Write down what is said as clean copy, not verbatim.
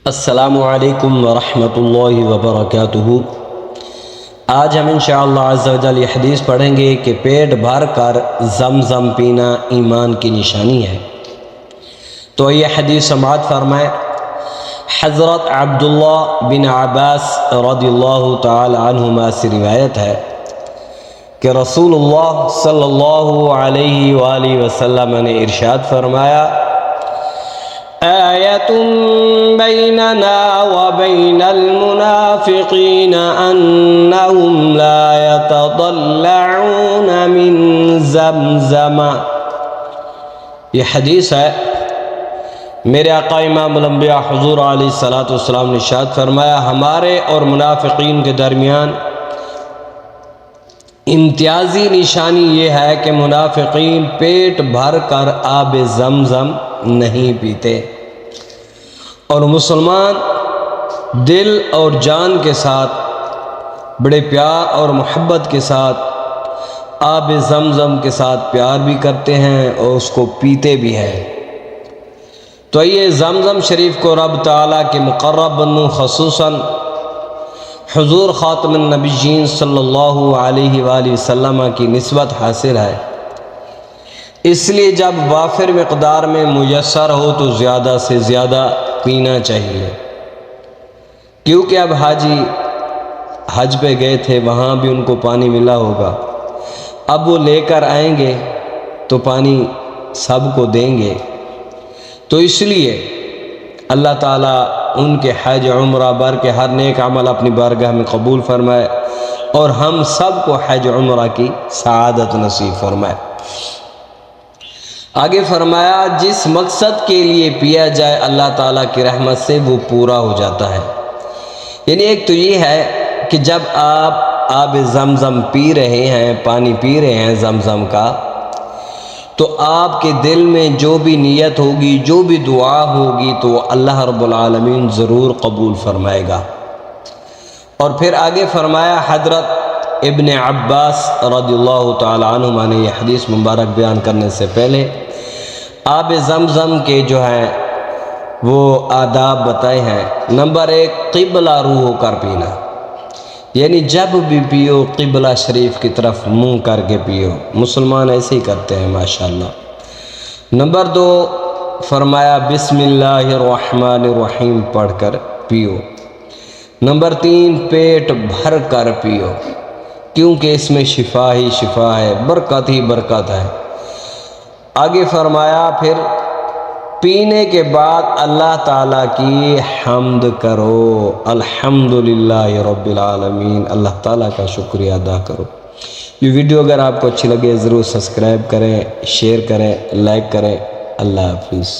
السلام علیکم ورحمۃ اللہ وبرکاتہ۔ آج ہم انشاءاللہ عز و جل یہ حدیث پڑھیں گے کہ پیٹ بھر کر زمزم پینا ایمان کی نشانی ہے۔ تو یہ حدیث سماعت فرمائے۔ حضرت عبداللہ بن عباس رضی اللہ تعالی عنہما سے روایت ہے کہ رسول اللہ صلی اللہ علیہ وآلہ وسلم نے ارشاد فرمایا، آیۃ بیننا وبین المنافقین انہم لا یتضلعون من زمزم۔ یہ حدیث ہے، میرے آقا امام الانبیاء حضور علیہ السلام نے ارشاد فرمایا، ہمارے اور منافقین کے درمیان امتیازی نشانی یہ ہے کہ منافقین پیٹ بھر کر آب زمزم نہیں پیتے، اور مسلمان دل اور جان کے ساتھ بڑے پیار اور محبت کے ساتھ آب زمزم کے ساتھ پیار بھی کرتے ہیں اور اس کو پیتے بھی ہیں۔ تو یہ زمزم شریف کو رب تعالیٰ کے مقرب بندوں خصوصاً حضور خاتم النبیین صلی اللہ علیہ وآلہ وسلم کی نسبت حاصل ہے، اس لیے جب وافر مقدار میں میسر ہو تو زیادہ سے زیادہ پینا چاہیے، کیونکہ اب حاجی حج پہ گئے تھے، وہاں بھی ان کو پانی ملا ہوگا، اب وہ لے کر آئیں گے تو پانی سب کو دیں گے، تو اس لیے اللہ تعالیٰ ان کے حج عمرہ بر کے ہر نیک عمل اپنی بارگاہ میں قبول فرمائے، اور ہم سب کو حج عمرہ کی سعادت نصیب فرمائے۔ آگے فرمایا، جس مقصد کے لیے پیا جائے اللہ تعالیٰ کی رحمت سے وہ پورا ہو جاتا ہے۔ یعنی ایک تو یہ ہے کہ جب آپ آب زمزم پی رہے ہیں، پانی پی رہے ہیں زمزم کا، تو آپ کے دل میں جو بھی نیت ہوگی، جو بھی دعا ہوگی، تو وہ اللہ رب العالمین ضرور قبول فرمائے گا۔ اور پھر آگے فرمایا، حضرت ابن عباس رضی اللہ تعالی عنہما نے یہ حدیث مبارک بیان کرنے سے پہلے آب زمزم کے جو ہیں وہ آداب بتائے ہیں۔ نمبر 1، قبلہ روح ہو کر پینا، یعنی جب بھی پیو قبلہ شریف کی طرف منہ کر کے پیو، مسلمان ایسے ہی کرتے ہیں ماشاءاللہ۔ نمبر 2، فرمایا بسم اللہ الرحمن الرحیم پڑھ کر پیو۔ نمبر 3، پیٹ بھر کر پیو، کیونکہ اس میں شفا ہی شفا ہے، برکت ہی برکت ہے۔ آگے فرمایا، پھر پینے کے بعد اللہ تعالیٰ کی حمد کرو، الحمدللہ رب العالمین، اللہ تعالیٰ کا شکریہ ادا کرو۔ یہ ویڈیو اگر آپ کو اچھی لگے ضرور سبسکرائب کریں، شیئر کریں، لائک کریں۔ اللہ حافظ۔